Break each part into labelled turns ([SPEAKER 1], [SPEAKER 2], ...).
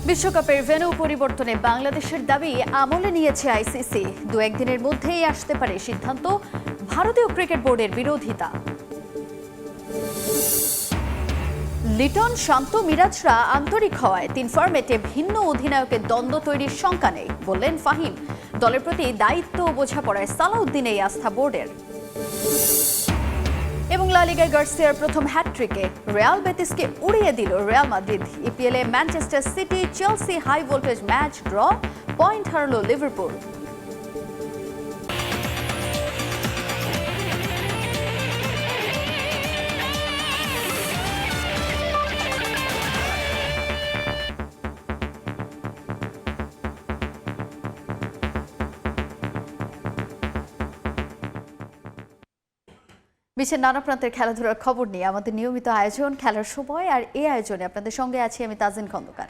[SPEAKER 1] বিশ্বকাপের ভেন্যু পরিবর্তনে বাংলাদেশের দাবি আমলে নিয়েছে আইসিসি। দু একদিনের মধ্যেই আসতে পারে সিদ্ধান্ত। ভারতীয় ক্রিকেট বোর্ডের বিরোধিতা। লিটন, শান্ত, মিরাজরা আন্তরিক হওয়ায় 3 ফরম্যাটে ভিন্ন অধিনায়কের দ্বন্দ্ব তৈরির শঙ্কা নেই, বললেন ফাহিম। দলের প্রতি দায়িত্ব ও বোঝাপড়ায় সালাউদ্দিনেই আস্থা বোর্ডের। এবং লা লিগায় গার্সিয়ার প্রথম হ্যাটট্রিকে রিয়াল বেতিসকে উড়িয়ে দিল রিয়াল মাদ্রিদ। ইপিএলে Manchester City Chelsea high voltage match draw, point হারল লিভারপুল। বিশ্বের নানা প্রান্তের খেলাধুলার খবর নিয়ে আমাদের নিয়মিত আয়োজন খেলার সময়, আর এই আয়োজনে আপনাদের সঙ্গে আছি আমি তাজিন খন্দকার।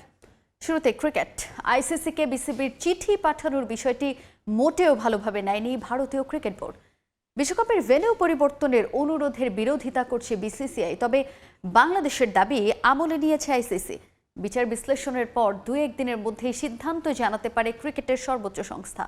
[SPEAKER 1] শুরুতে ক্রিকেট। আইসিসিকে বিসিবির চিঠি পাঠানোর বিষয়টি মোটেও ভালোভাবে নেয়নি ভারতীয় ক্রিকেট বোর্ড। বিশ্বকাপের ভেন্যু পরিবর্তনের অনুরোধের বিরোধিতা করছে বিসিসিআই, তবে বাংলাদেশের দাবি আমলে নিয়েছে আইসিসি। বিচার বিশ্লেষণের পর 2-1 দিনের মধ্যেই সিদ্ধান্ত জানাতে পারে ক্রিকেটের সর্বোচ্চ সংস্থা।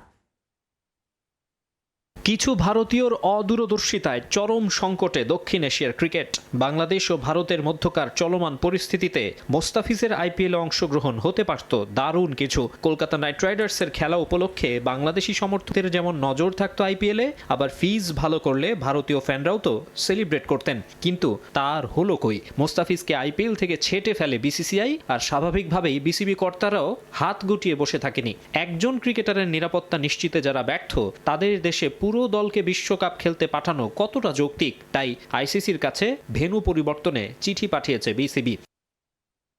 [SPEAKER 2] কিছু ভারতীয়র অদূরদর্শিতায় চরম সংকটে দক্ষিণ এশিয়ার ক্রিকেট। বাংলাদেশ ও ভারতের মধ্যকার চলমান পরিস্থিতিতে মোস্তাফিজের আইপিএলে অংশগ্রহণ হতে পারত দারুণ কিছু। কলকাতা নাইট রাইডার্সের খেলা উপলক্ষে বাংলাদেশি সমর্থকদের যেমন নজর থাকতো আইপিএলে, আবার ফিজ ভালো করলে ভারতীয় ফ্যানরাও তো সেলিব্রেট করতেন। কিন্তু তার হলো কই? মোস্তাফিজকে আইপিএল থেকে ছেটে ফেলে বিসিসিআই, আর স্বাভাবিকভাবেই বিসিবি কর্তারাও হাত গুটিয়ে বসে থাকেনি। একজন ক্রিকেটারের নিরাপত্তা নিশ্চিতে যারা ব্যর্থ, তাদের দেশে পুরো দলকে বিশ্বকাপ খেলতে পাঠানো কতটা যৌক্তিক? তাই আইসিসির কাছে ভেন্যু পরিবর্তনে চিঠি পাঠিয়েছে বিসিবি।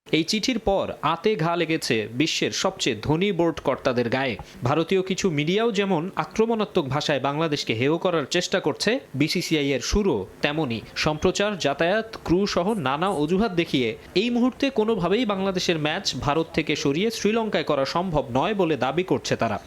[SPEAKER 2] এই চিঠির পর আতে ঘা লেগেছে বিশ্বের সবচেয়ে ধনী বোর্ড কর্তাদের গায়ে। ভারতীয় কিছু মিডিয়াও যেমন আক্রমণাত্মক ভাষায় বাংলাদেশকে হেয় করার চেষ্টা করছে, বিসিসিআই এর সুরও তেমনই। সম্প্রচার, যাতায়াত, ক্রু সহ নানা অজুহাত দেখিয়ে এই মুহূর্তে কোনোভাবেই বাংলাদেশের ম্যাচ ভারত থেকে সরিয়ে শ্রীলঙ্কায় করা সম্ভব নয় বলে দাবি করছে তারা।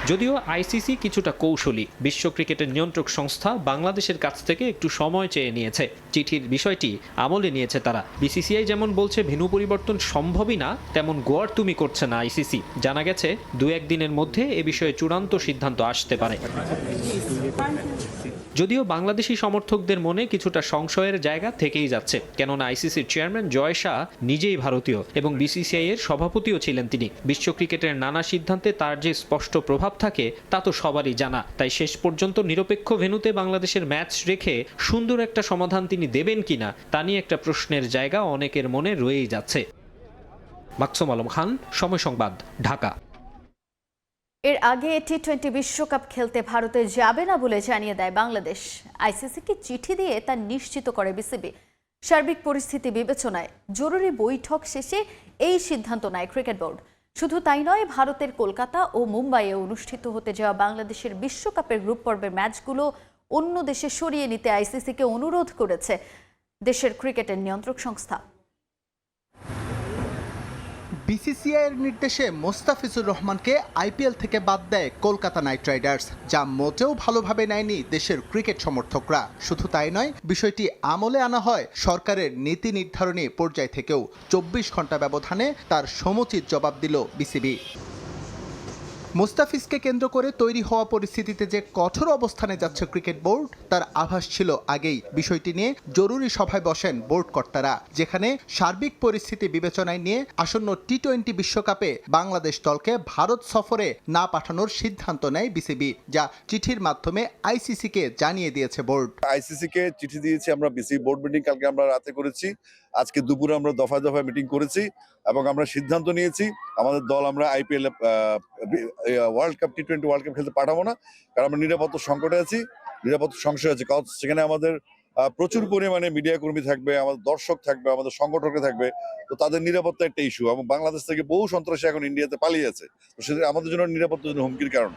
[SPEAKER 2] যদিও আইসিসি কিছুটা কৌশলী, বিশ্ব ক্রিকেটের নিয়ন্ত্রক সংস্থা বাংলাদেশের কাছ থেকে একটু সময় চেয়ে নিয়েছে। চিঠির বিষয়টি আমলে নিয়েছে তারা। বিসিসিআই যেমন বলছে ভেন্যু পরিবর্তন সম্ভবই না, তেমন গোয়ার তুমি করছে না আইসিসি। জানা গেছে 2-1 দিনের মধ্যে এ বিষয়ে চূড়ান্ত সিদ্ধান্ত আসতে পারে। যদিও বাংলাদেশি সমর্থকদের মনে কিছুটা সংশয়ের জায়গা থেকেই যাচ্ছে, কেননা আইসিসির চেয়ারম্যান জয় শাহ নিজেই ভারতীয় এবং বিসিসিআই এর সভাপতিও ছিলেন তিনি। বিশ্ব ক্রিকেটের নানা সিদ্ধান্তে তার যে স্পষ্ট প্রভাব থাকে তা তো সবারই জানা। তাই শেষ পর্যন্ত নিরপেক্ষ ভেন্যুতে বাংলাদেশের ম্যাচ রেখে সুন্দর একটা সমাধান তিনি দেবেন কিনা তা নিয়ে একটা প্রশ্নের জায়গা অনেকের মনে রয়েই যাচ্ছে। মাকসুম আলম খান, সময় সংবাদ, ঢাকা।
[SPEAKER 1] এর আগে টি-20 বিশ্বকাপ খেলতে ভারতে যাবে না বলে জানিয়ে দেয় বাংলাদেশ। আইসিসিকে চিঠি দিয়ে তা নিশ্চিত করে বিসিবি। সার্বিক পরিস্থিতি বিবেচনায় জরুরি বৈঠক শেষে এই সিদ্ধান্ত নেয় ক্রিকেট বোর্ড। শুধু তাই নয়, ভারতের কলকাতা ও মুম্বাইয়ে অনুষ্ঠিত হতে যাওয়া বাংলাদেশের বিশ্বকাপের গ্রুপ পর্বের ম্যাচগুলো অন্য দেশে সরিয়ে নিতে আইসিসিকে অনুরোধ করেছে দেশের ক্রিকেটের নিয়ন্ত্রক সংস্থা।
[SPEAKER 3] বিসিসিআইয়ের নির্দেশে মোস্তাফিজুর রহমানকে আইপিএল থেকে বাদ দেয় কলকাতা নাইট রাইডার্স, যা মোটেও ভালোভাবে নেয়নি দেশের ক্রিকেট সমর্থকরা। শুধু তাই নয়, বিষয়টি আমলে আনা হয় সরকারের নীতি নির্ধারণী পর্যায় থেকেও। 24 ঘন্টা ব্যবধানে তার সমুচিত জবাব দিল বিসিবি। মোস্তাফিজকে কেন্দ্র করে তৈরি হওয়া পরিস্থিতিতে যে কঠোর অবস্থানে যাচ্ছে ক্রিকেট বোর্ড, তার আভাস ছিল আগেই। বিষয়টি নিয়ে জরুরি সভায় বসেন বোর্ড কর্তারা, যেখানে সার্বিক পরিস্থিতি বিবেচনায় নিয়ে আসন্ন টি-20 বিশ্বকাপে বাংলাদেশ দলকে ভারত সফরে না পাঠানোর সিদ্ধান্ত নেয় বিসিবি, যা চিঠির মাধ্যমে আইসিসিকে জানিয়ে দিয়েছে বোর্ড।
[SPEAKER 4] আইসিসিকে চিঠি দিয়েছি আমরা, বিসিবি বোর্ড মিটিং কালকে আমরা রাতে করেছি, আজকে দুপুরে আমরা দফায় দফায় মিটিং করেছি এবং আমরা সিদ্ধান্ত নিয়েছি আমাদের দল আমরা আইপিএল ওয়ার্ল্ড কাপ টি-20 ওয়ার্ল্ড কাপ খেলতে পাঠাবো না, কারণ আমরা নিরাপত্তা সংকটে আছি, নিরাপত্তা সংশয় আছে। কারণ সেখানে আমাদের প্রচুর পরিমাণে মিডিয়া কর্মী থাকবে, আমাদের দর্শক থাকবে, আমাদের সংগঠকরা থাকবে, তো তাদের নিরাপত্তা একটা ইস্যু। এবং বাংলাদেশ থেকে বহু সন্ত্রাসী এখন ইন্ডিয়াতে পালিয়ে আছে, তো সেটা আমাদের জন্য নিরাপত্তার জন্য হুমকির কারণ।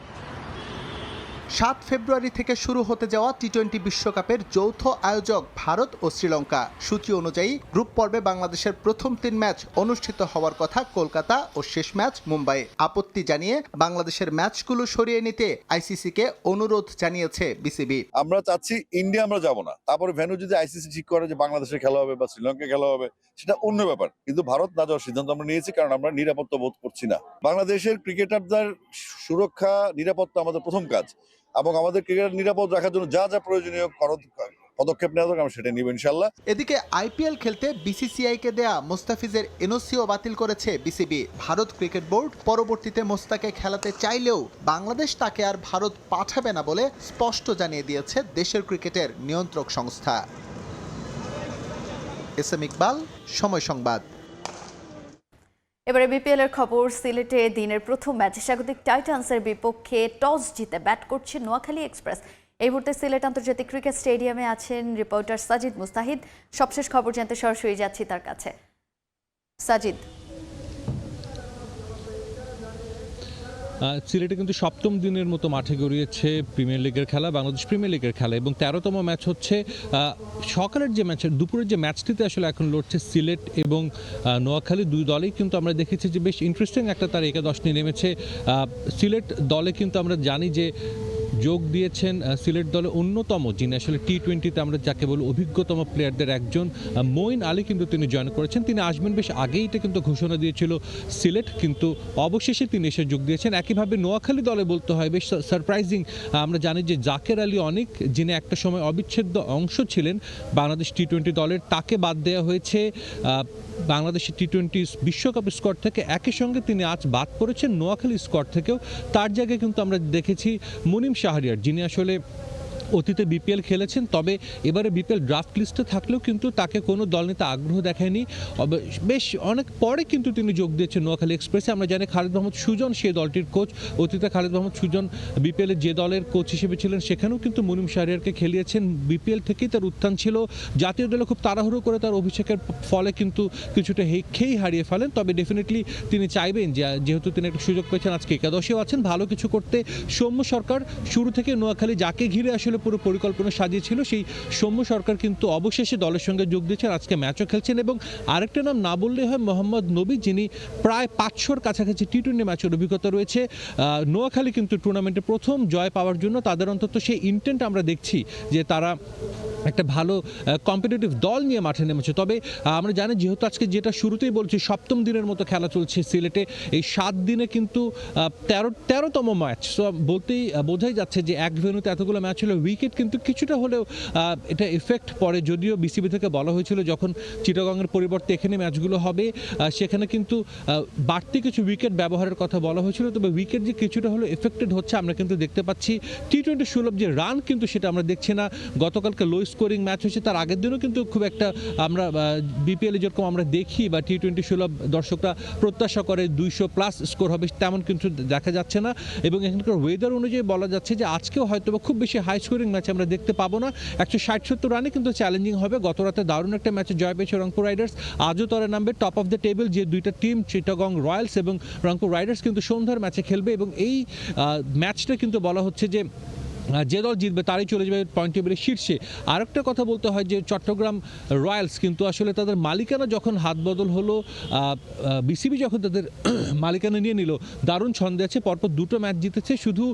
[SPEAKER 3] 7 ফেব্রুয়ারি থেকে শুরু হতে যাওয়া টি-20 বিশ্বকাপের যৌথ আয়োজক ভারত ও শ্রীলঙ্কা। সূচি অনুযায়ী গ্রুপ পর্বে বাংলাদেশের প্রথম 3 ম্যাচ অনুষ্ঠিত হওয়ার কথা কলকাতা ও শেষ ম্যাচ মুম্বাইয়ে। আপত্তি জানিয়ে বাংলাদেশের ম্যাচগুলো সরিয়ে নিতে আইসিসিকে অনুরোধ জানিয়েছে বিসিবি।
[SPEAKER 4] আমরা চাচ্ছি ইন্ডিয়া আমরা যাব না, তারপরে ভেন্যু যদি আইসিসি ঠিক করে যে বাংলাদেশে খেলা হবে বা শ্রীলঙ্কা খেলা হবে সেটা অন্য ব্যাপার, কিন্তু ভারত না যাওয়ার সিদ্ধান্ত আমরা নিয়েছি, কারণ আমরা নিরাপত্তা বোধ করছি না। বাংলাদেশের ক্রিকেটারদের সুরক্ষা নিরাপত্তা আমাদের প্রথম কাজ, এবং আমাদের ক্রিকেটার নিরাপদ রাখার জন্য যা যা প্রয়োজনীয় পদক্ষেপ নেওয়া দরকার আমরা সেটা নিব ইনশাল্লাহ।
[SPEAKER 3] এদিকে আইপিএল খেলতে বিসিসিআইকে দেয়া মোস্তাফিজের এনওসিও বাতিল করেছে বিসিবি। ভারত ক্রিকেট বোর্ড পরবর্তীতে মোস্তাকে খেলাতে চাইলেও বাংলাদেশ তাকে আর ভারত পাঠাবে না বলে স্পষ্ট জানিয়ে দিয়েছে দেশের ক্রিকেটের নিয়ন্ত্রক সংস্থা। এসএম ইকবাল, সময় সংবাদ।
[SPEAKER 1] এবারে বিপিএল এর খবর। সিলেটে দিনের প্রথম ম্যাচে স্বাগতিক টাইটান্সের বিপক্ষে টস জিতে ব্যাট করছে নোয়াখালী এক্সপ্রেস। এই মুহূর্তে সিলেট আন্তর্জাতিক ক্রিকেট স্টেডিয়ামে আছেন রিপোর্টার সাজিদ মুস্তাহিদ। সবশেষ খবর জানতে সরাসরি যাচ্ছি তার কাছে। সাজিদ,
[SPEAKER 5] সিলেটে কিন্তু সপ্তম দিনের মতো মাঠে গড়িয়েছে প্রিমিয়ার লিগের খেলা, বাংলাদেশ প্রিমিয়ার লিগের খেলা, এবং 13তম ম্যাচ হচ্ছে। সকালের যে ম্যাচ, দুপুরের যে ম্যাচটিতে আসলে এখন লড়ছে সিলেট এবং নোয়াখালী, দুই দলেই কিন্তু আমরা দেখেছি যে বেশ ইন্টারেস্টিং একটা তার একাদশ নিয়ে নেমেছে। সিলেট দলে কিন্তু আমরা জানি যে যোগ দিয়েছেন সিলেট দলে অন্যতম, যিনি আসলে টি-20তে আমরা যাকে বলি অভিজ্ঞতম প্লেয়ারদের একজন, মঈন আলী কিন্তু তিনি জয়েন করেছেন। তিনি আসবেন বেশ আগেই এটা কিন্তু ঘোষণা দিয়েছিল সিলেট, কিন্তু অবশেষে তিনি এসে যোগ দিয়েছেন। একইভাবে নোয়াখালী দলে বলতে হয় বেশ সারপ্রাইজিং, আমরা জানি যে জাকের আলী অনেক, যিনি একটা সময় অবিচ্ছেদ্য অংশ ছিলেন বাংলাদেশ টি-20 দলের, তাকে বাদ দেওয়া হয়েছে বাংলাদেশের টি-20 বিশ্বকাপ স্কোয়াড থেকে। একই সঙ্গে তিনি আজ বাদ পড়েছেন নোয়াখালী স্কোয়াড থেকেও। তার জায়গায় কিন্তু আমরা দেখেছি মুনিম শাহরিয়ার, যিনি আসলে অতীতে বিপিএল খেলেছেন, তবে এবারে বিপিএল ড্রাফট লিস্টে থাকলেও কিন্তু তাকে কোনো দল নিতে আগ্রহ দেখায়নি। বেশ অনেক পরে কিন্তু তিনি যোগ দিয়েছেন নোয়াখালী এক্সপ্রেসে। আমরা জানি খালিদ মাহমুদ সুজন সেই দলটির কোচ। অতীতে খালিদ মাহমুদ সুজন বিপিএলের যে দলের কোচ হিসেবে ছিলেন সেখানেও কিন্তু মুনিম শাহরিয়ারকে খেলিয়েছেন। বিপিএল থেকেই তার উত্থান ছিল। জাতীয় দলে খুব তাড়াহুড়ো করে তার অভিষেকের ফলে কিন্তু কিছুটা খেই হারিয়ে ফেলেন। তবে ডেফিনেটলি তিনি চাইবেন যে যেহেতু তিনি একটা সুযোগ পেয়েছেন, আজকে একাদশেও আছেন, ভালো কিছু করতে। সৌম্য সরকার শুরু থেকে নোয়াখালী যাকে ঘিরে আসলে পুরো পরিকল্পনা সাজিয়েছিল, সেই সৌম্য সরকার কিন্তু অবশেষে দলের সঙ্গে যোগ দিয়েছেন, আজকে ম্যাচও খেলছেন। এবং আরেকটা নাম না বললে হয়, মোহাম্মদ নবী, যিনি প্রায় 500-র কাছাকাছি টি-20 ম্যাচের অভিজ্ঞতা রয়েছে। নোয়াখালী কিন্তু টুর্নামেন্টে প্রথম জয় পাওয়ার জন্য তাদের অন্তত সেই ইন্টেন্ট আমরা দেখছি যে তারা একটা ভালো কম্পিটিটিভ দল নিয়ে মাঠে নেমেছে। তবে আমরা জানি যেহেতু আজকে যেটা শুরুতেই বলছি সপ্তম দিনের মতো খেলা চলছে সিলেটে, এই 7 দিনে কিন্তু 13তম ম্যাচ, সো বলতেই বোঝাই যাচ্ছে যে এক ভেন্যুতে এতগুলো ম্যাচ হলো। উইকেট কিন্তু কিছুটা হলেও এটা এফেক্ট পড়ে, যদিও বিসিবি থেকে বলা হয়েছিল যখন চিটাগংয়ের পরিবর্তে এখানে ম্যাচগুলো হবে সেখানে কিন্তু বাড়তি কিছু উইকেট ব্যবহারের কথা বলা হয়েছিল। তবে উইকেট যে কিছুটা হলেও এফেক্টেড হচ্ছে আমরা কিন্তু দেখতে পাচ্ছি। টি-20 সুলভ যে রান কিন্তু সেটা আমরা দেখছি না। গতকালকে লো স্কোরিং ম্যাচ হয়েছে, তার আগের দিনও কিন্তু খুব একটা আমরা বিপিএল যেরকম আমরা দেখি বা টি-20 সুলভ দর্শকরা প্রত্যাশা করে 200+ স্কোর হবে, তেমন কিন্তু দেখা যাচ্ছে না। এবং এখানকার ওয়েদার অনুযায়ী বলা যাচ্ছে যে আজকেও হয়তো খুব বেশি হাই স্কোরিং ম্যাচ আমরা দেখতে পাবো না। 160-70 রানে কিন্তু চ্যালেঞ্জিং হবে। গত রাতে দারুণ একটা ম্যাচে জয় পেয়েছে রংপুর রাইডার্স। আজও তারা নামবে টপ অফ দ্য টেবিল। যে দুইটা টিম চিটাগং রয়্যালস এবং রংপুর রাইডার্স কিন্তু সন্ধ্যার ম্যাচে খেলবে, এবং এই ম্যাচটা কিন্তু বলা হচ্ছে যে যে দল জিতবে তারই চলে যাবে পয়েন্ট টেবিলের শীর্ষে। আরেকটা কথা বলতে হয় যে চট্টগ্রাম রয়্যালস কিন্তু আসলে তাদের মালিকানা যখন হাত বদল হলো, বিসিবি যখন তাদের মালিকানা নিয়ে নিল, দারুণ ছন্দে আছে, পরপর 2টো ম্যাচ জিতেছে, শুধু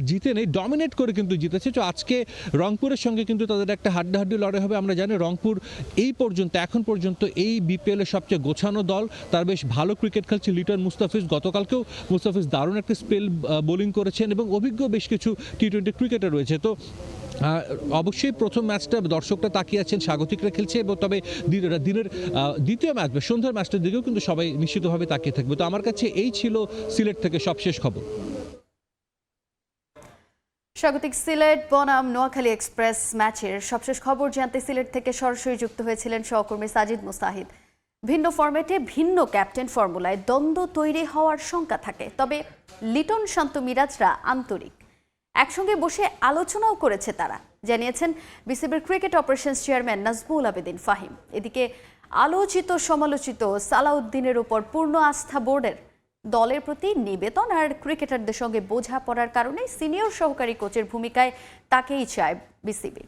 [SPEAKER 5] জিতে নেই, ডমিনেট করে কিন্তু জিতেছে। তো আজকে রংপুরের সঙ্গে কিন্তু তাদের একটা হাড্ডাহাড্ডি লড়াই হবে। আমরা জানি রংপুর এখন পর্যন্ত এই বিপিএলের সবচেয়ে গোছানো দল, তার বেশ ভালো ক্রিকেট খেলছে লিটন মুস্তাফিজ। গতকালকেও মুস্তাফিজ দারুণ একটা স্পেল বোলিং করেছেন এবং অভিজ্ঞ বেশ কিছু টি-20 ক্রিকেটার রয়েছে। তো অবশ্যই প্রথম ম্যাচটা দর্শকরা তাকিয়ে আছেন, স্বাগতিকরা খেলছে, এবং তবে দিনের দ্বিতীয় ম্যাচ বা সন্ধ্যার ম্যাচটার দিকেও কিন্তু সবাই নিশ্চিতভাবে তাকিয়ে থাকবে। তো আমার কাছে এই ছিল সিলেট থেকে সবশেষ খবর।
[SPEAKER 1] স্বাগতিক সিলেট বনাম নোয়াখালী এক্সপ্রেস ম্যাচের সবশেষ খবর জানতে সিলেট থেকে সরাসরি যুক্ত হয়েছিলেন সহকর্মী সাজিদ মুস্তাহিদ। ভিন্ন ফরম্যাটে ভিন্ন ক্যাপ্টেন ফর্মুলায় দ্বন্দ্ব তৈরি হওয়ার শঙ্কা থাকে, তবে লিটন শান্ত মিরাজরা আন্তরিক। একসঙ্গে বসে আলোচনাও করেছে তারা, জানিয়েছেন বিসিবির cricket operations chairman Nazmul Abedin Fahim. এদিকে আলোচিত সমালোচিত সালাউদ্দিনের উপর পূর্ণ আস্থা বোর্ডের। দলের প্রতি নিবেদন আর ক্রিকেটারদের সঙ্গে বোঝাপড়ার কারণে সিনিয়র সহকারী কোচের ভূমিকায় তাকেই চায় বিসিবি।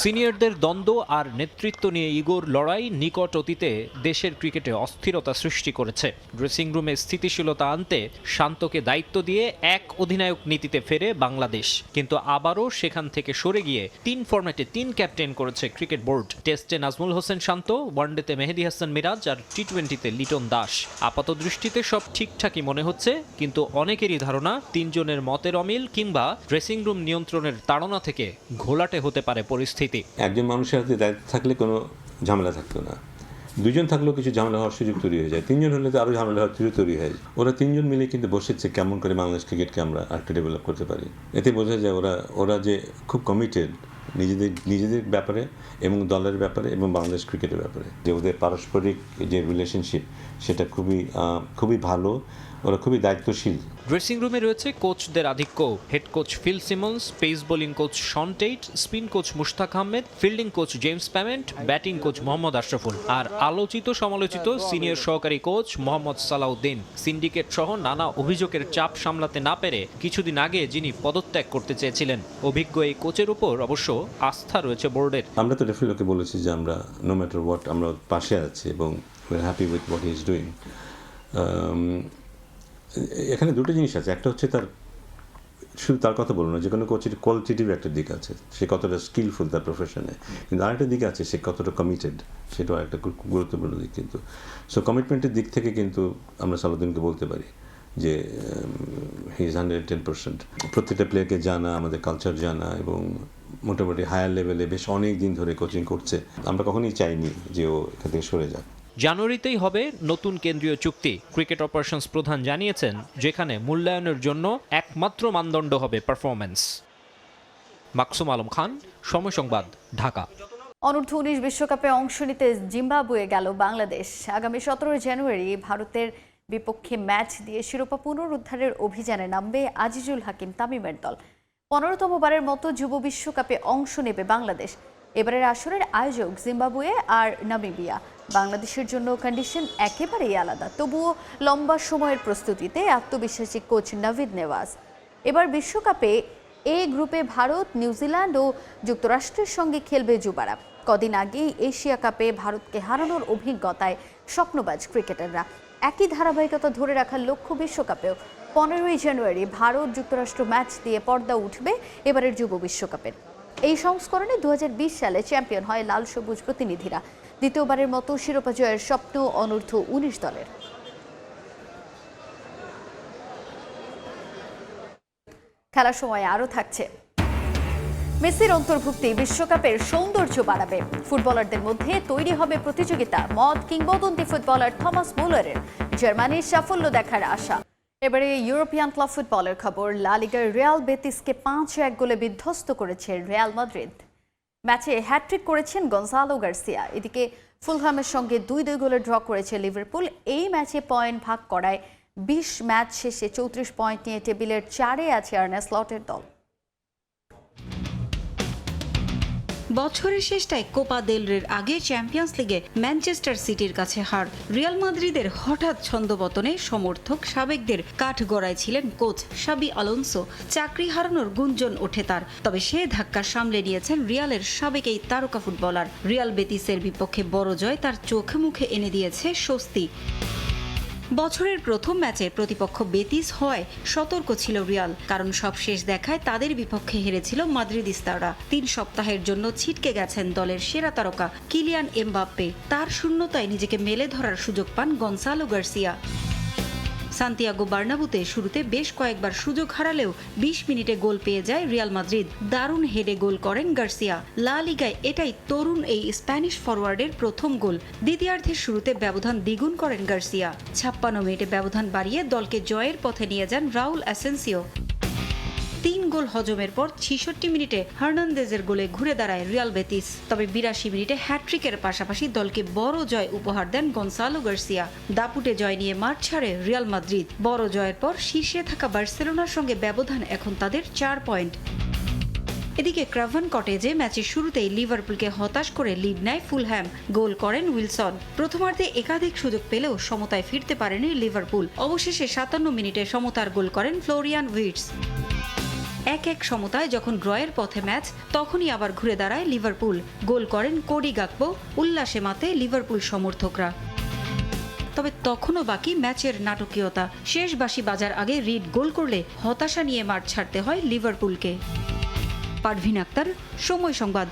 [SPEAKER 2] সিনিয়রদের দ্বন্দ্ব আর নেতৃত্ব নিয়ে ইগোর লড়াই নিকট অতীতে দেশের ক্রিকেটে অস্থিরতা সৃষ্টি করেছে। ড্রেসিং রুমে স্থিতিশীলতা আনতে শান্তকে দায়িত্ব দিয়ে এক অধিনায়ক নীতিতে ফেরে বাংলাদেশ, কিন্তু আবারও সেখান থেকে সরে গিয়ে 3 ফরম্যাটে 3 ক্যাপ্টেন করেছে ক্রিকেট বোর্ড। টেস্টে নাজমুল হোসেন শান্ত, ওয়ানডেতে মেহেদী হাসান মিরাজ আর টি-20তে লিটন দাস। আপাত দৃষ্টিতে সব ঠিকঠাকই মনে হচ্ছে, কিন্তু অনেকেরই ধারণা 3 জনের মতের অমিল কিংবা ড্রেসিং রুম নিয়ন্ত্রণের তাড়না থেকে ঘোলাটে হতে পারে পরিস্থিতি।
[SPEAKER 6] একজন মানুষের হাতে দায়িত্ব থাকলে কোনো ঝামেলা থাকতো না, 2 জন থাকলেও কিছু ঝামেলা হওয়ার সুযোগ তৈরি হয়ে যায়, 3 জন হলে তো আরও ঝামেলা হওয়ার সুযোগ তৈরি হয়। ওরা 3 জন মিলে কিন্তু বসেছে কেমন করে বাংলাদেশ ক্রিকেটকে আমরা আরেকটু ডেভেলপ করতে পারি। এতে বোঝা যায় ওরা যে খুব কমিটেড নিজেদের ব্যাপারে এবং দলের ব্যাপারে এবং বাংলাদেশ ক্রিকেটের ব্যাপারে, যে ওদের পারস্পরিক যে রিলেশনশিপ সেটা খুবই ভালো, ওরা খুবই দায়িত্বশীল।
[SPEAKER 2] ড্রেসিং রুমে রয়েছে কোচদের আধিক্য। Head coach Phil Simmons, pace bowling coach Shaun Tait, spin coach Mushtaq Ahmed, fielding coach James Pamment, batting coach Mohammad Ashraful আর আলোচিত সমালোচিত সিনিয়র সহকারী কোচ মোহাম্মদ সালাউদ্দিন। সিন্ডিকেট সহ নানা অভিযোগের চাপ সামলাতে না পেরে কিছুদিন আগে যিনি পদত্যাগ করতে চেয়েছিলেন, অভিজ্ঞ এই কোচের উপর অবশ্য আস্থা রয়েছে বোর্ডের।
[SPEAKER 6] আমরা তো ডেফিনেটলি বলেছি যে আমরা নো ম্যাটার হোয়াট আমরা পাশে আছি এবং we are happy with what he is doing. এখানে দুটো জিনিস আছে, একটা হচ্ছে শুধু তার কথা বলবো না, যে কোনো কোচের কোয়ালিটেটিভ একটা দিক আছে, সে কতটা স্কিলফুল তার প্রফেশনে, কিন্তু আরেকটা দিক আছে সে কতটা কমিটেড, সেটাও একটা গুরুত্বপূর্ণ দিক। কিন্তু সো কমিটমেন্টের দিক থেকে কিন্তু আমরা সালাউদ্দিনকে বলতে পারি যে হি ইজ 110%। প্রত্যেকটা প্লেয়ারকে জানা, আমাদের কালচার জানা এবং মোটামুটি হায়ার লেভেলে বেশ অনেক দিন ধরে কোচিং করছে। আমরা কখনোই চাইনি যে ও এখান থেকে সরে যাক।
[SPEAKER 2] জানুয়ারিতেই হবে নতুন কেন্দ্রীয় চুক্তি। ক্রিকেট অপারেশনস প্রধান জানিয়েছেন, যেখানে মূল্যায়নের জন্য একমাত্র মানদণ্ড হবে পারফরম্যান্স। মাকসুম আলম খান, সময় সংবাদ, ঢাকা।
[SPEAKER 1] অনূর্ধ্ব-19 বিশ্বকাপে অংশ নিতে জিম্বাবুয়ে গেল বাংলাদেশ। আগামী 17 জানুয়ারি ভারতের বিপক্ষে ম্যাচ দিয়ে শিরোপা পুনরুদ্ধারের অভিযানে নামবে আজিজুল হাকিম তামিমের দল। 15তম বারের মতো যুব বিশ্বকাপে অংশ নেবে বাংলাদেশ। এবারের আসরের আয়োজক জিম্বাবুয়ে আর নামিবিয়া। বাংলাদেশের জন্য কন্ডিশন একেবারেই আলাদা, তবুও লম্বা সময়ের প্রস্তুতিতে আত্মবিশ্বাসী কোচ নাভিদ নেওয়াজ। এবার বিশ্বকাপে এ গ্রুপে ভারত, নিউজিল্যান্ড ও যুক্তরাষ্ট্রের সঙ্গে খেলবে যুবারা। কদিন আগেই এশিয়া কাপে ভারতকে হারানোর অভিজ্ঞতায় স্বপ্নবাজ ক্রিকেটাররা। একই ধারাবাহিকতা ধরে রাখার লক্ষ্য বিশ্বকাপেও। 15ই জানুয়ারি ভারত যুক্তরাষ্ট্র ম্যাচ দিয়ে পর্দা উঠবে এবারের যুব বিশ্বকাপের। এই সংস্করণে 2020 সালে চ্যাম্পিয়ন হয় লাল সবুজ প্রতিনিধিরা। দ্বিতীয়বারের মতো শিরোপা জয়ের স্বপ্ন অনূর্ধ্ব-19 দলের। খেলার সময় আরও থাকছে। মেসির অন্তর্ভুক্তি বিশ্বকাপের সৌন্দর্য বাড়াবে। ফুটবলারদের মধ্যে তৈরি হবে প্রতিযোগিতা। মদ কিংবদন্তি ফুটবলার থমাস মুলারের জার্মানির সাফল্য দেখার আশা। এবারে ইউরোপিয়ান ক্লাব ফুটবলের খবর। লা লিগার রিয়াল বেতিসকে 5-1 গোলে বিধ্বস্ত করেছে রিয়াল মাদ্রিদ। ম্যাচে হ্যাট্রিক করেছেন গনজালো গার্সিয়া। এদিকে ফুলহামের সঙ্গে 2-2 গোলে ড্র করেছে লিভারপুল। এই ম্যাচে পয়েন্ট ভাগ করায় 20 ম্যাচ শেষে 34 পয়েন্ট নিয়ে টেবিলের 4-এ আছে আর্নে স্লটের দল।
[SPEAKER 7] বছরের শেষটায় কোপা দেল রের আগে চ্যাম্পিয়ন্স লিগে ম্যানচেস্টার সিটির কাছে হার। রিয়াল মাদ্রিদের হঠাৎ ছন্দপতনে সমর্থক সাবেকদের কাঠগড়ায় ছিলেন কোচ শাবি আলোনসো। চাকরি হারানোর গুঞ্জন ওঠে তার, তবে সে ধাক্কা সামলে নিয়েছেন রিয়ালের সাবেক এই তারকা ফুটবলার। রিয়াল বেতিসের বিপক্ষে বড় জয় তার চোখে মুখে এনে দিয়েছে স্বস্তি। বছরের প্রথম ম্যাচে প্রতিপক্ষ বেতিস হয় সতর্ক ছিল রিয়াল, কারণ সব শেষ দেখায় তাদের বিপক্ষে হেরেছিল মাদ্রিদিস্তারা। 3 সপ্তাহের জন্য ছিটকে গেছেন দলের সেরা তারকা কিলিয়ান এমবাপ্পে। তার শূন্যতায় নিজেকে মেলে ধরার সুযোগ পান গনসালো গার্সিয়া। সান্তিয়াগো বার্নাবুতে শুরুতে বেশ কয়েকবার সুযোগ হারালেও 20 মিনিটে গোল পেয়ে যায় রিয়াল মাদ্রিদ। দারুণ হেডে গোল করেন গার্সিয়া। লা লিগায় এটাই তরুণ এই স্প্যানিশ ফরওয়ার্ডের প্রথম গোল। দ্বিতীয়ার্ধের শুরুতে ব্যবধান দ্বিগুণ করেন গার্সিয়া। 56 মিনিটে ব্যবধান বাড়িয়ে দলকে জয়ের পথে নিয়ে যান রাউল অ্যাসেন্সিও। 3 গোল হজমের পর 66 মিনিটে হার্নান্দেজের গোলে ঘুরে দাঁড়ায় রিয়াল বেতিস। তবে 82 মিনিটে হ্যাট্রিকের পাশাপাশি দলকে বড় জয় উপহার দেন গনসালো গার্সিয়া। দাপুটে জয় নিয়ে মাঠ ছাড়ে রিয়াল মাদ্রিদ। বড় জয়ের পর শীর্ষে থাকা বার্সেলোনার সঙ্গে ব্যবধান এখন তাদের 4 পয়েন্ট। এদিকে ক্রাভন কটেজে ম্যাচের শুরুতেই লিভারপুলকে হতাশ করে লিড নেয় ফুলহ্যাম। গোল করেন উইলসন। প্রথমার্ধে একাধিক সুযোগ পেলেও সমতায় ফিরতে পারেনি লিভারপুল। অবশেষে 57 মিনিটে সমতার গোল করেন ফ্লোরিয়ান উইর্টস। 1-1 সমতায় যখন ড্রয়ের পথে ম্যাচ, তখনই আবার ঘুরে দাঁড়ায় লিভারপুল। গোল করেন কোডি গাকপো। উল্লাসে মাতে লিভারপুল সমর্থকরা। তবে তখনও বাকি ম্যাচের নাটকীয়তা। শেষ বাঁশি বাজার আগে রিড গোল করলে হতাশা নিয়ে মাঠ ছাড়তে হয় লিভারপুলকে। পারভিন আক্তার, সময় সংবাদ।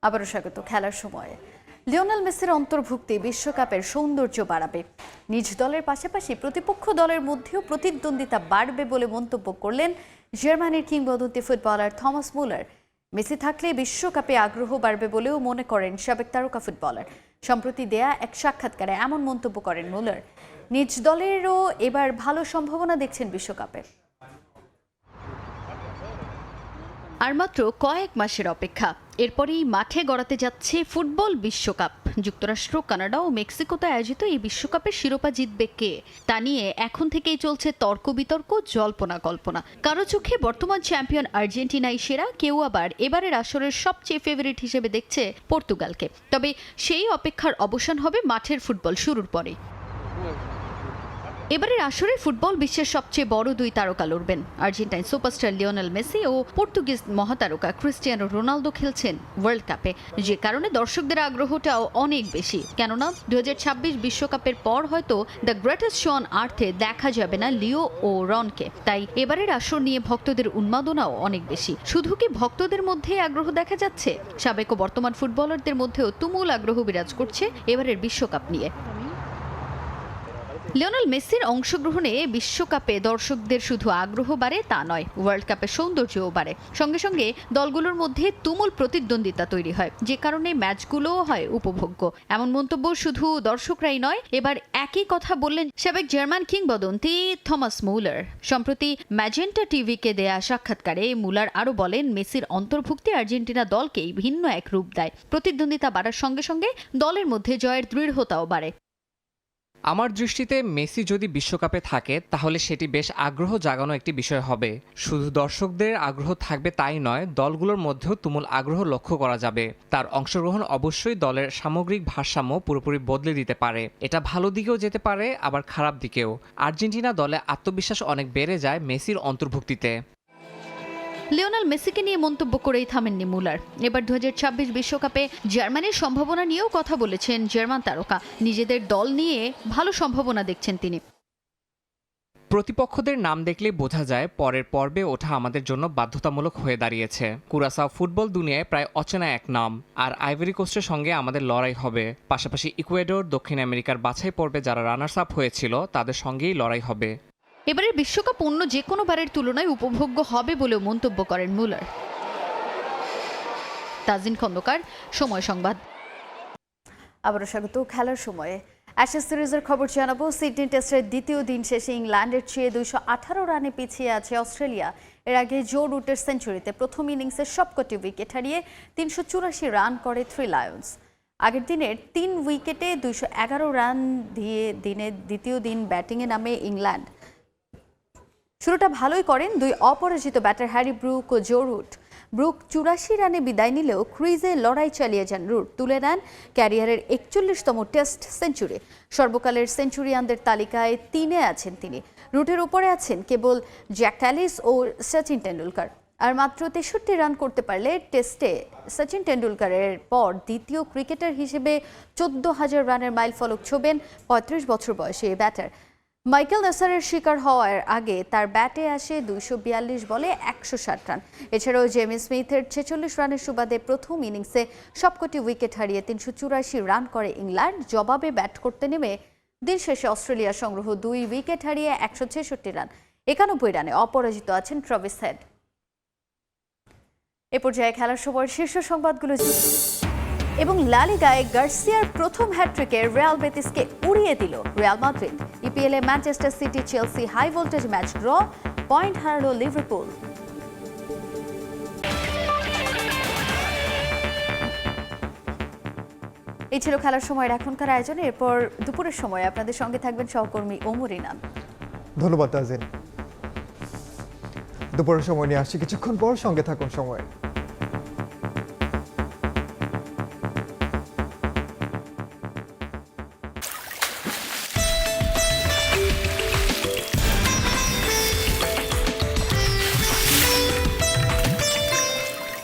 [SPEAKER 1] আবারও স্বাগত খেলার সময়ে। লিওনেল মেসির অন্তর্ভুক্তি বিশ্বকাপের সৌন্দর্য বাড়াবে। নিজ দলের পাশাপাশি প্রতিপক্ষ দলের মধ্যেও প্রতিদ্বন্দ্বিতা বাড়বে বলে মন্তব্য করলেন জার্মানির কিংবদন্তি ফুটবলার থমাস মুলার। মেসি থাকলে বিশ্বকাপে আগ্রহ বাড়বে বলেও মনে করেন সাবেক তারকা ফুটবলার। সম্প্রতি দেয়া এক সাক্ষাৎকারে এমন মন্তব্য করেন মুলার। নিজ দলেরও এবার ভালো সম্ভাবনা দেখছেন বিশ্বকাপে। আর মাত্র কয়েক মাসের অপেক্ষা, এরপরেই মাঠে গড়াতে যাচ্ছে ফুটবল বিশ্বকাপ। যুক্তরাষ্ট্র, কানাডা ও মেক্সিকোতে আয়োজিত এই বিশ্বকাপের শিরোপা জিতবে কে, তা নিয়ে এখন থেকেই চলছে তর্ক বিতর্ক, জল্পনা কল্পনা। কারো চোখে বর্তমান চ্যাম্পিয়ন আর্জেন্টিনাই সেরা, কেউ আবার এবারের আসরের সবচেয়ে ফেভারিট হিসেবে দেখছে পর্তুগালকে। তবে সেই অপেক্ষার অবসান হবে মাঠের ফুটবল শুরুর পরে। এবারের আসরে ফুটবল বিশ্বের সবচেয়ে বড় দুই তারকা লড়বেন। আর্জেন্টাইন সুপারস্টার লিওনেল মেসি ও পর্তুগিজ মহাতারকা ক্রিস্টিয়ানো রোনালদো খেলছেন ওয়ার্ল্ড কাপে, যে কারণে দর্শকদের আগ্রহটাও অনেক বেশি। কেননা 2026 বিশ্বকাপের পর হয়তো দ্য গ্রেটেস্ট শো অন আর্থে দেখা যাবে না লিও ও রনকে। তাই এবারের আসর নিয়ে ভক্তদের উন্মাদনাও অনেক বেশি। শুধু কি ভক্তদের মধ্যে আগ্রহ দেখা যাচ্ছে, সাবেক ও বর্তমান ফুটবলারদের মধ্যেও তুমুল আগ্রহ বিরাজ করছে এবারের বিশ্বকাপ নিয়ে। লিওনেল মেসির অংশগ্রহণে বিশ্বকাপে দর্শকদের শুধু আগ্রহ বাড়ে তা নয়, ওয়ার্ল্ড কাপের সৌন্দর্যও বাড়ে। সঙ্গে সঙ্গে দলগুলোর মধ্যে তুমুল প্রতিদ্বন্দ্বিতা তৈরি হয়, যে কারণে ম্যাচগুলোও হয় উপভোগ্য। এমন মন্তব্য শুধু দর্শকরাই নয়, এবার একই কথা বললেন সাবেক জার্মান কিংবদন্তি থমাস মুলার। সম্প্রতি ম্যাজেন্টা টিভিকে দেয়া সাক্ষাৎকারে মুলার আরও বলেন, মেসির অন্তর্ভুক্তি আর্জেন্টিনা দলকেই ভিন্ন এক রূপ দেয়। প্রতিদ্বন্দ্বিতা বাড়ার সঙ্গে সঙ্গে দলের মধ্যে জয়ের দৃঢ়তাও বাড়ে।
[SPEAKER 8] আমার দৃষ্টিতে মেসি যদি বিশ্বকাপে থাকে তাহলে সেটি বেশ আগ্রহ জাগানো একটি বিষয় হবে। শুধু দর্শকদের আগ্রহ থাকবে তাই নয়, দলগুলোর মধ্যেও তুমুল আগ্রহ লক্ষ্য করা যাবে। তার অংশগ্রহণ অবশ্যই দলের সামগ্রিক ভারসাম্য পুরোপুরি বদলে দিতে পারে। এটা ভালো দিকেও যেতে পারে, আবার খারাপ দিকেও। আর্জেন্টিনা দলে আত্মবিশ্বাস অনেক বেড়ে যায় মেসির অন্তর্ভুক্তিতে।
[SPEAKER 1] লিওনেল মেসিকে নিয়ে মন্তব্য করেই থামেননি মুলার। এবার 2026 বিশ্বকাপে জার্মানির সম্ভাবনা নিয়েও কথা বলেছেন জার্মান তারকা। নিজেদের দল নিয়ে ভালো সম্ভাবনা দেখছেন তিনি।
[SPEAKER 8] প্রতিপক্ষদের নাম দেখলেই বোঝা যায় পরের পর্বে ওঠা আমাদের জন্য বাধ্যতামূলক হয়ে দাঁড়িয়েছে। কুরাসাও ফুটবল দুনিয়ায় প্রায় অচেনা এক নাম, আর আইভরি কোস্টের সঙ্গে আমাদের লড়াই হবে। পাশাপাশি ইকুয়েডর, দক্ষিণ আমেরিকার বাছাই পর্বে যারা রানার্স আপ হয়েছিল তাদের সঙ্গেই লড়াই হবে।
[SPEAKER 1] এবারের বিশ্বকাপ অন্য যে কোনো বারের তুলনায় উপভোগ্য হবে বলেও মন্তব্য করেন মুলার। তাজিন খন্দকার, সময় সংবাদ। আবারও স্বাগত খেলার সময়ে। অ্যাশেজ সিরিজের খবর জানাবো। সিডনি টেস্টের দ্বিতীয় দিন শেষে ইংল্যান্ডের চেয়ে 218 রানে পিছিয়ে আছে অস্ট্রেলিয়া। এর আগে জো রুটের সেঞ্চুরিতে প্রথম ইনিংসের সবকটি উইকেট হারিয়ে 384 রান করে 3 লায়ন্স। আগের দিনের 3 উইকেটে 211 রান দিয়ে দিনের দ্বিতীয় দিন ব্যাটিংয়ে নামে ইংল্যান্ড। শুরুটা ভালোই করেন দুই অপরাজিত ব্যাটার হ্যারি ব্রুক ও জো রুট। ব্রুক 84 রানে বিদায় নিলেও ক্রিজে লড়াই চালিয়ে যান রুট। তুলে নেন ক্যারিয়ারের 41তম টেস্ট সেঞ্চুরি। সর্বকালের সেঞ্চুরিয়ানদের তালিকায় 3-এ আছেন তিনি। রুটের উপরে আছেন কেবল জ্যাক ক্যালিস ও সচিন টেন্ডুলকার। আর মাত্র 63 রান করতে পারলে টেস্টে সচিন টেন্ডুলকারের পর দ্বিতীয় ক্রিকেটার হিসেবে 14,000 রানের মাইলফলক ছোবেন 35 বছর বয়সী এই ব্যাটার। মাইকেল নাসারের শিকার হওয়ার আগে তার ব্যাটে আসে 242 বলে 160 রান। এছাড়াও জেমি স্মিথের 46 রানের সুবাদে প্রথম ইনিংসে সবকটি উইকেট হারিয়ে 384 রান করে ইংল্যান্ড। জবাবে ব্যাট করতে নেমে দিন শেষে অস্ট্রেলিয়ার সংগ্রহ 2 উইকেট হারিয়ে 166 রান। 91 রানে অপরাজিত আছেন ট্রাভিস হেড। এ পর্যায়ে খেলার সময় শীর্ষ সংবাদগুলো এবং লা লিগায় গার্সিয়ার প্রথম হ্যাট্রিকে রিয়াল বেতিসকে উড়িয়ে দিল রিয়াল মাদ্রিদ। ইপিএলে Manchester City Chelsea high voltage match draw, point হারালো লিভারপুল। এই ছিল খেলার সময়ের এখনকার আয়োজন। এরপর দুপুরের সময় আপনাদের সঙ্গে থাকবেন সহকর্মী ওমর ইনান।
[SPEAKER 9] ধন্যবাদ তাজিন। দুপুরের সময় নিয়ে আসছি কিছুক্ষণ পর, সঙ্গে থাকুন সময়।